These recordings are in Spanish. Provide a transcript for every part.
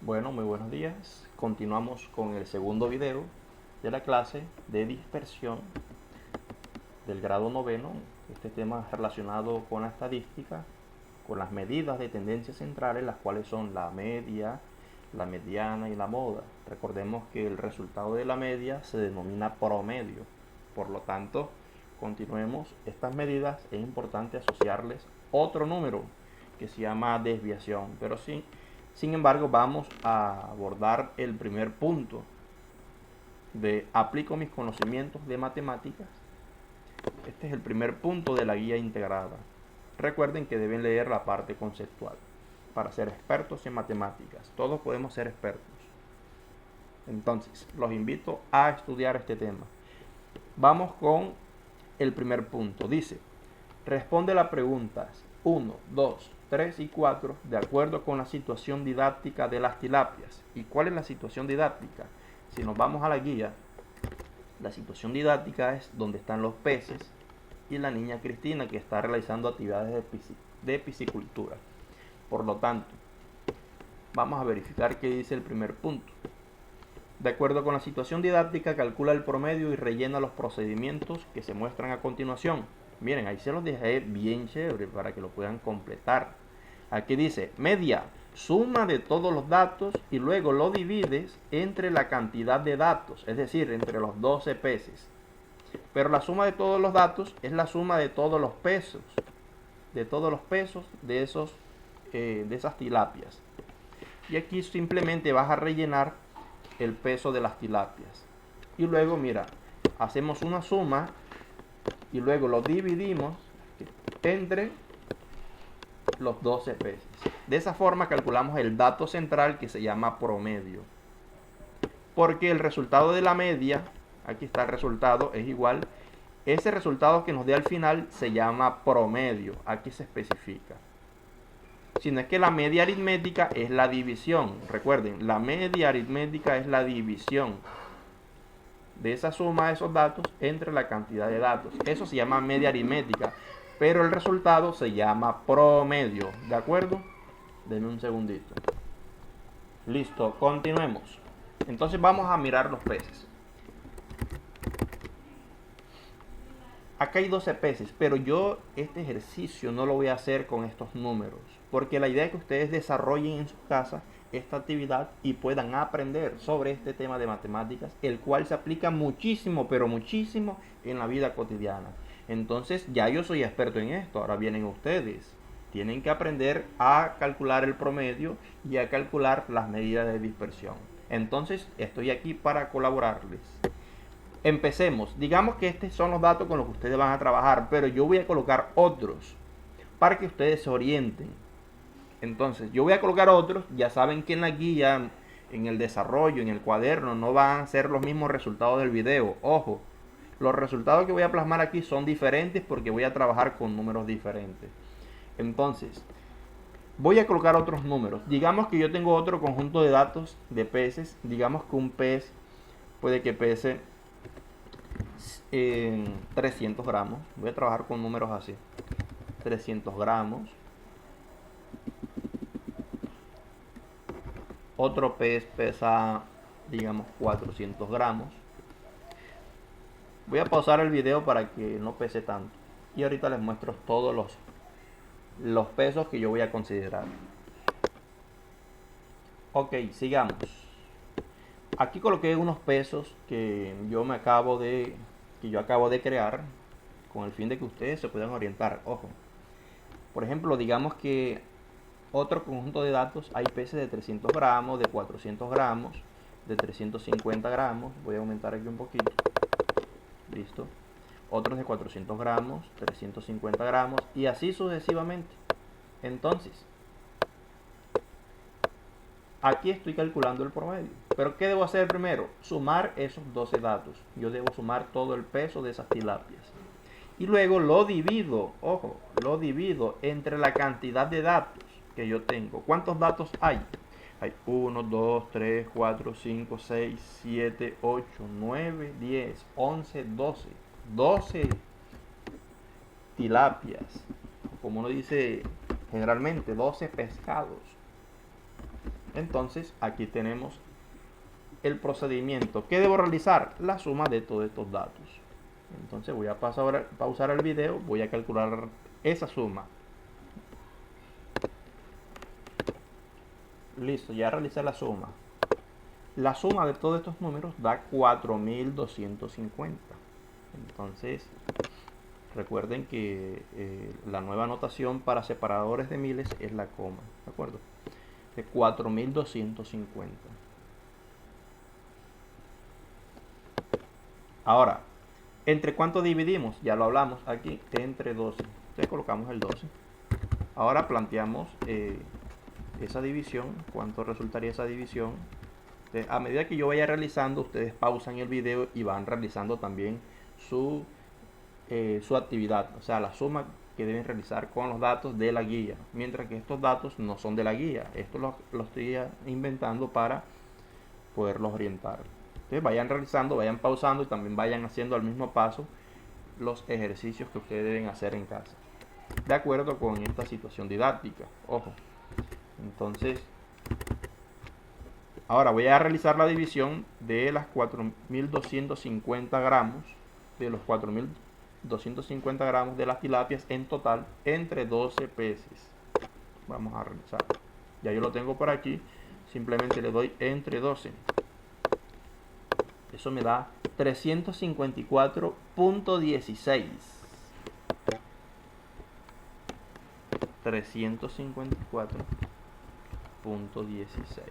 Bueno, muy buenos días. Continuamos con el segundo video de la clase de dispersión del grado noveno. Este tema es relacionado con la estadística, con las medidas de tendencias centrales, las cuales son la media, la mediana y la moda. Recordemos que el resultado de la media se denomina promedio. Por lo tanto, continuemos estas medidas. Es importante asociarles otro número que se llama desviación, pero sí. Sin embargo, vamos a abordar el primer punto de aplico mis conocimientos de matemáticas. Este es el primer punto de la guía integrada. Recuerden que deben leer la parte conceptual para ser expertos en matemáticas. Todos podemos ser expertos. Entonces, los invito a estudiar este tema. Vamos con el primer punto. Dice, responde las preguntas 1, 2, 3 y 4 de acuerdo con la situación didáctica de las tilapias. ¿Y cuál es la situación didáctica? Si nos vamos a la guía, la situación didáctica es donde están los peces y la niña Cristina, que está realizando actividades de piscicultura. Por lo tanto, vamos a verificar qué dice el primer punto. De acuerdo con la situación didáctica, calcula el promedio y rellena los procedimientos que se muestran a continuación. Miren, ahí se los dejé bien chévere para que lo puedan completar. Aquí dice, media, suma de todos los datos y luego lo divides entre la cantidad de datos, es decir, entre los 12 peces. Pero la suma de todos los datos es la suma de todos los pesos, de esas tilapias. Y aquí simplemente vas a rellenar el peso de las tilapias. Y luego, mira, hacemos una suma y luego lo dividimos entre los 12 peces. De esa forma calculamos el dato central que se llama promedio. Porque el resultado de la media, aquí está el resultado, es igual. Ese resultado que nos dé al final se llama promedio. Aquí se especifica. Sino es que la media aritmética es la división. Recuerden, la media aritmética es la división de esa suma de esos datos entre la cantidad de datos. Eso se llama media aritmética, pero el resultado se llama promedio. ¿De acuerdo? Denme un segundito. Listo, continuemos. Entonces vamos a mirar los peces. Acá hay 12 peces, pero yo este ejercicio no lo voy a hacer con estos números, porque la idea es que ustedes desarrollen en su casa esta actividad y puedan aprender sobre este tema de matemáticas, el cual se aplica muchísimo, pero muchísimo en la vida cotidiana. Entonces ya yo soy experto en esto, ahora vienen ustedes. Tienen que aprender a calcular el promedio y a calcular las medidas de dispersión. Entonces estoy aquí para colaborarles. Empecemos. Digamos que estos son los datos con los que ustedes van a trabajar, pero yo voy a colocar otros para que ustedes se orienten. Entonces, yo voy a colocar otros. Ya saben que en la guía, en el desarrollo, en el cuaderno, no van a ser los mismos resultados del video. Ojo, los resultados que voy a plasmar aquí son diferentes porque voy a trabajar con números diferentes. Entonces, voy a colocar otros números. Digamos que yo tengo otro conjunto de datos de peces. Digamos que un pez puede que pese 300 gramos. Voy a trabajar con números así. 300 gramos. Otro pez pesa, digamos, 400 gramos. Voy a pausar el video para que no pese tanto. Y ahorita les muestro todos los pesos que yo voy a considerar. Ok, sigamos. Aquí coloqué unos pesos que yo acabo de crear con el fin de que ustedes se puedan orientar. Ojo. Por ejemplo, digamos que otro conjunto de datos, hay peces de 300 gramos, de 400 gramos, de 350 gramos. Voy a aumentar aquí un poquito. Listo. Otros de 400 gramos, 350 gramos y así sucesivamente. Entonces, aquí estoy calculando el promedio. Pero ¿qué debo hacer primero? Sumar esos 12 datos. Yo debo sumar todo el peso de esas tilapias. Y luego lo divido, ojo, lo divido entre la cantidad de datos que yo tengo. ¿Cuántos datos hay? Hay 1, 2, 3, 4, 5, 6, 7, 8, 9, 10, 11, 12. 12 tilapias. Como uno dice generalmente, 12 pescados. Entonces aquí tenemos el procedimiento que debo realizar, la suma de todos estos datos. Entonces voy a pausar el video, voy a calcular esa suma. Listo, ya realicé la suma. La suma de todos estos números da 4250. Entonces, recuerden que la nueva notación para separadores de miles es la coma, ¿de acuerdo? De 4250. Ahora, ¿entre cuánto dividimos? Ya lo hablamos aquí, entre 12. Entonces colocamos el 12. Ahora planteamos esa división, cuánto resultaría esa división. Entonces, a medida que yo vaya realizando, ustedes pausan el video y van realizando también su actividad, o sea, la suma que deben realizar con los datos de la guía, mientras que estos datos no son de la guía, esto lo estoy inventando para poderlos orientar. Entonces vayan realizando, vayan pausando y también vayan haciendo al mismo paso los ejercicios que ustedes deben hacer en casa, de acuerdo con esta situación didáctica. Ojo, entonces ahora voy a realizar la división de las 4250 gramos, de los 4250 gramos de las tilapias en total entre 12 peces. Vamos a realizar. Ya yo lo tengo por aquí, simplemente le doy entre 12. Eso me da 354.16. 354.16.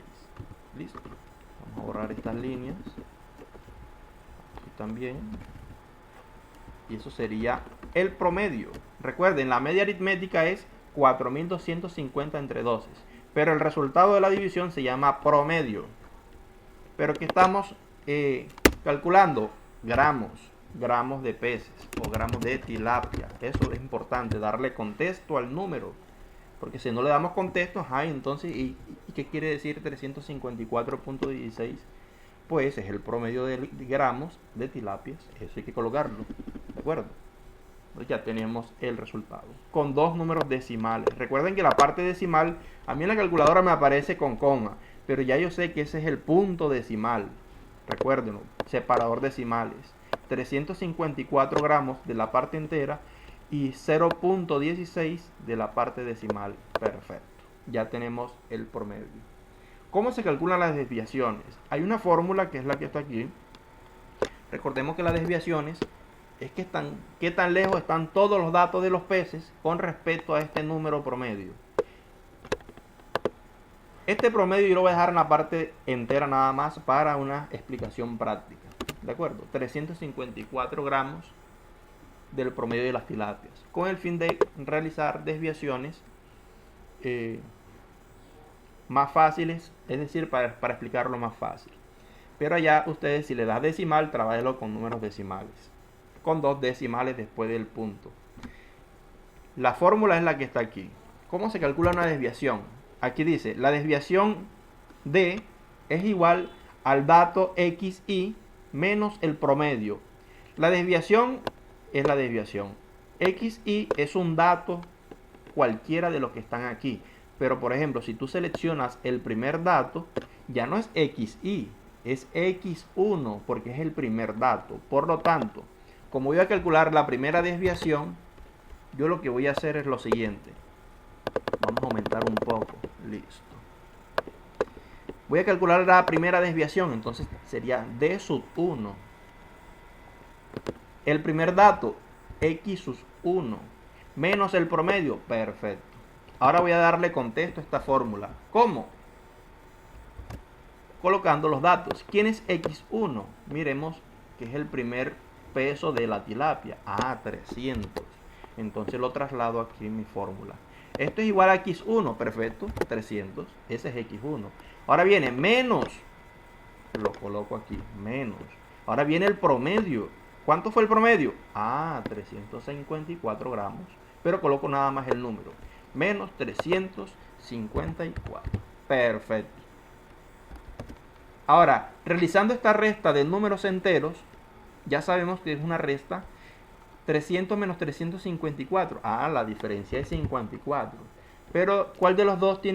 Listo. Vamos a borrar estas líneas. Aquí también. Y eso sería el promedio. Recuerden, la media aritmética es 4250 entre 12. Pero el resultado de la división se llama promedio. Pero que estamos calculando gramos de peces o gramos de tilapia. Eso es importante, darle contexto al número. Porque si no le damos contexto, entonces, ¿y qué quiere decir 354.16? Pues es el promedio de gramos de tilapias. Eso hay que colocarlo, ¿de acuerdo? Pues ya tenemos el resultado con dos números decimales. Recuerden que la parte decimal a mí en la calculadora me aparece con coma, pero ya yo sé que ese es el punto decimal. Recuérdenlo, separador decimales. 354 gramos de la parte entera y 0.16 de la parte decimal. Perfecto, ya tenemos el promedio. ¿Cómo se calculan las desviaciones? Hay una fórmula que es la que está aquí. Recordemos que las desviaciones es que qué tan lejos están todos los datos de los peces con respecto a este número promedio. Este promedio yo lo voy a dejar en la parte entera nada más para una explicación práctica. ¿De acuerdo? 354 gramos del promedio de las tilapias, con el fin de realizar desviaciones más fáciles, es decir, para explicarlo más fácil. Pero allá ustedes, si le das decimal, trabájelo con números decimales, con dos decimales después del punto. La fórmula es la que está aquí. ¿Cómo se calcula una desviación? Aquí dice, la desviación D es igual al dato XY menos el promedio. La desviación es la desviación. XY es un dato cualquiera de los que están aquí. Pero, por ejemplo, si tú seleccionas el primer dato, ya no es XY, es X1, porque es el primer dato. Por lo tanto, como voy a calcular la primera desviación, yo lo que voy a hacer es lo siguiente. Vamos a aumentar un poco. Listo. Voy a calcular la primera desviación, entonces sería D sub 1. El primer dato, X sub 1, menos el promedio. Perfecto. Ahora voy a darle contexto a esta fórmula. ¿Cómo? Colocando los datos. ¿Quién es X1? Miremos que es el primer peso de la tilapia. 300. Entonces lo traslado aquí en mi fórmula. Esto es igual a X1. Perfecto. 300. Ese es X1. Ahora viene menos. Lo coloco aquí. Menos. Ahora viene el promedio. ¿Cuánto fue el promedio? 354 gramos. Pero coloco nada más el número. Menos 354. Perfecto. Ahora, realizando esta resta de números enteros, ya sabemos que es una resta 300 menos 354. La diferencia es 54. Pero, ¿cuál de los dos tiene